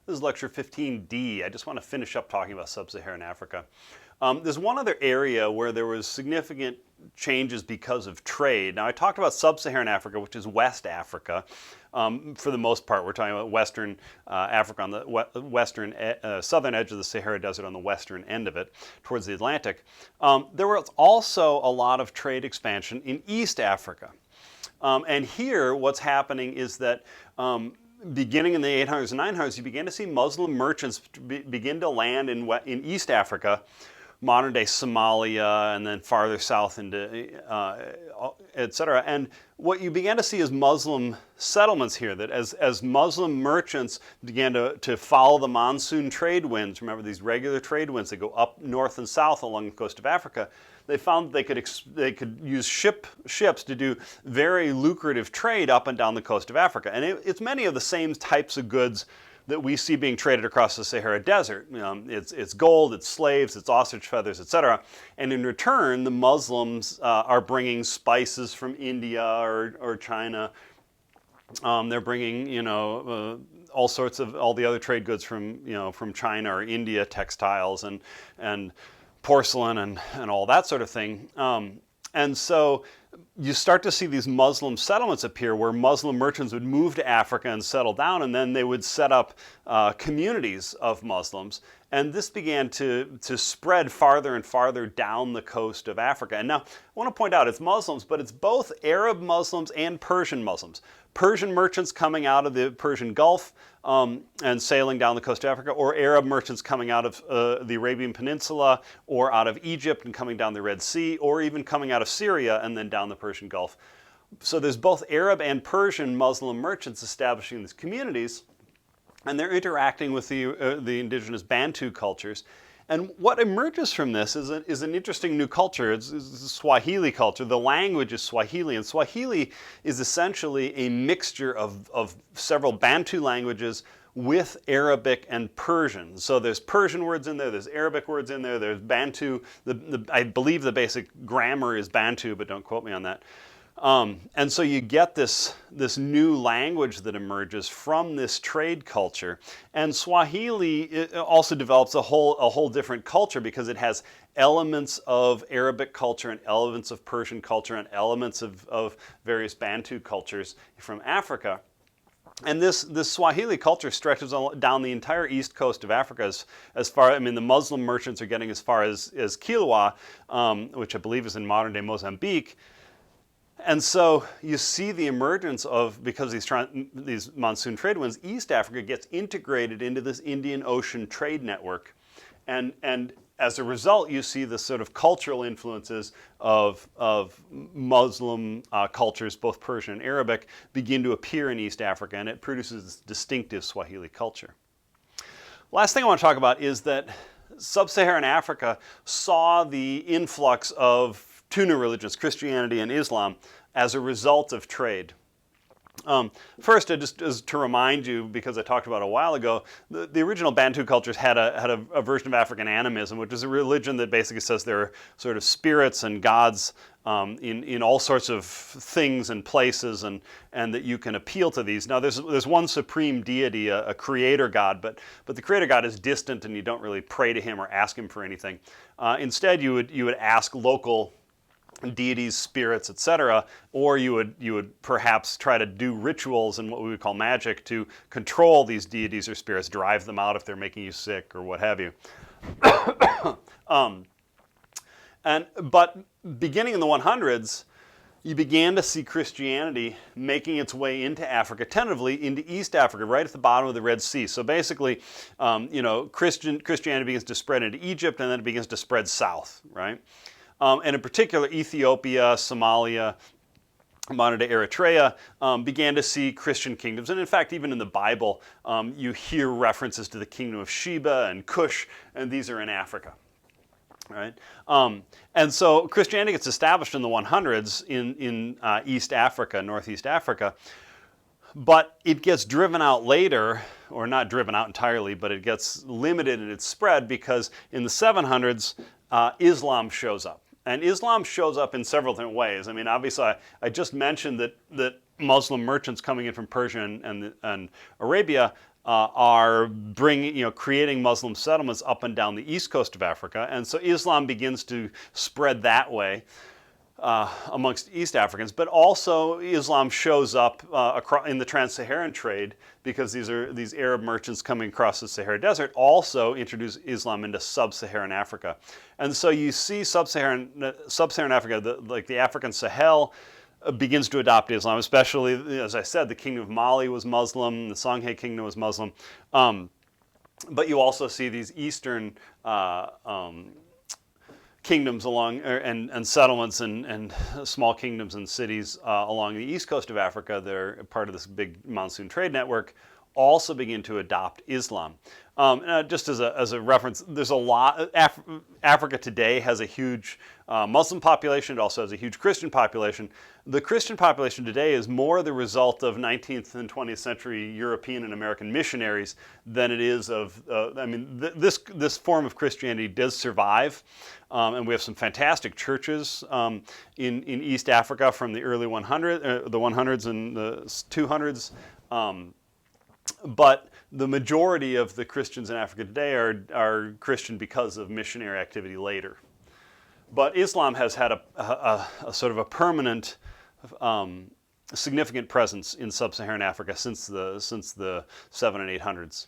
This is lecture 15D. I just want to finish up talking about sub-Saharan Africa. There's one other area where there was significant changes because of trade. Now I talked about sub-Saharan Africa, which is West Africa. For the most part, we're talking about Western Africa on the southern edge of the Sahara Desert on the western end of it, towards the Atlantic. There was also a lot of trade expansion in East Africa. And here, what's happening is that beginning in the 800s and 900s, you began to see Muslim merchants begin to land in East Africa, modern-day Somalia, and then farther south into, etc. And what you began to see is Muslim settlements here, that as Muslim merchants began to follow the monsoon trade winds, remember these regular trade winds that go up north and south along the coast of Africa, they found that they could use ships to do very lucrative trade up and down the coast of Africa. And it's many of the same types of goods that we see being traded across the Sahara Desert. It's gold, it's slaves, it's ostrich feathers, etc. And in return, the Muslims are bringing spices from India or China. They're bringing, all sorts of all the other trade goods from China or India, textiles and porcelain and all that sort of thing. And so you start to see these Muslim settlements appear where Muslim merchants would move to Africa and settle down, and then they would set up communities of Muslims. And this began to spread farther and farther down the coast of Africa. And now, I want to point out, it's Muslims, but it's both Arab Muslims and Persian Muslims. Persian merchants coming out of the Persian Gulf and sailing down the coast of Africa, or Arab merchants coming out of the Arabian Peninsula or out of Egypt and coming down the Red Sea, or even coming out of Syria and then down the Persian Gulf. So there's both Arab and Persian Muslim merchants establishing these communities, and they're interacting with the indigenous Bantu cultures. And what emerges from this is an interesting new culture. It's a Swahili culture. The language is Swahili, and Swahili is essentially a mixture of several Bantu languages with Arabic and Persian. So there's Persian words in there, there's Arabic words in there, there's Bantu. I believe the basic grammar is Bantu, but don't quote me on that. And so you get this new language that emerges from this trade culture. And Swahili also develops a whole different culture because it has elements of Arabic culture and elements of Persian culture and elements of various Bantu cultures from Africa. And this Swahili culture stretches down the entire east coast of Africa as far, the Muslim merchants are getting as far as Kilwa, which I believe is in modern-day Mozambique. And so you see the emergence of, because these monsoon trade winds, East Africa gets integrated into this Indian Ocean trade network. And as a result, you see the sort of cultural influences of Muslim cultures, both Persian and Arabic, begin to appear in East Africa, and it produces this distinctive Swahili culture. Last thing I want to talk about is that sub-Saharan Africa saw the influx of two new religions, Christianity and Islam, as a result of trade. First, just as to remind you, because I talked about it a while ago, the original Bantu cultures had a version of African animism, which is a religion that basically says there are sort of spirits and gods in all sorts of things and places, and that you can appeal to these. Now, there's one supreme deity, a creator god, but the creator god is distant, and you don't really pray to him or ask him for anything. Instead, you would ask local deities, spirits, etc., or you would perhaps try to do rituals and what we would call magic to control these deities or spirits, drive them out if they're making you sick or what have you. But beginning in the 100s, you began to see Christianity making its way into Africa, tentatively into East Africa, right at the bottom of the Red Sea. So basically, Christianity begins to spread into Egypt, and then it begins to spread south, right? And in particular, Ethiopia, Somalia, modern-day Eritrea, began to see Christian kingdoms. And in fact, even in the Bible, you hear references to the kingdom of Sheba and Cush, and these are in Africa. Right? And so Christianity gets established in the 100s in East Africa, Northeast Africa, but it gets driven out later, or not driven out entirely, but it gets limited in its spread because in the 700s, Islam shows up. And Islam shows up in several different ways. Obviously, I just mentioned that Muslim merchants coming in from Persia and Arabia are bringing, creating Muslim settlements up and down the east coast of Africa, and so Islam begins to spread that way amongst East Africans. But also Islam shows up in the trans-Saharan trade, because these Arab merchants coming across the Sahara Desert also introduce Islam into sub-Saharan Africa, and so you see sub-Saharan Africa, like the African Sahel, begins to adopt Islam, especially, as I said, the Kingdom of Mali was Muslim, the Songhai Kingdom was Muslim, but you also see these eastern kingdoms and settlements and small kingdoms and cities along the east coast of Africa that are part of this big monsoon trade network also begin to adopt Islam. Just as a reference, there's a lot. Africa today has a huge Muslim population. It also has a huge Christian population. The Christian population today is more the result of 19th and 20th century European and American missionaries than it is of. This form of Christianity does survive, and we have some fantastic churches in East Africa from the early 100s and the 200s. But the majority of the Christians in Africa today are Christian because of missionary activity later. But Islam has had a sort of a permanent, significant presence in sub-Saharan Africa since the 700s and 800s.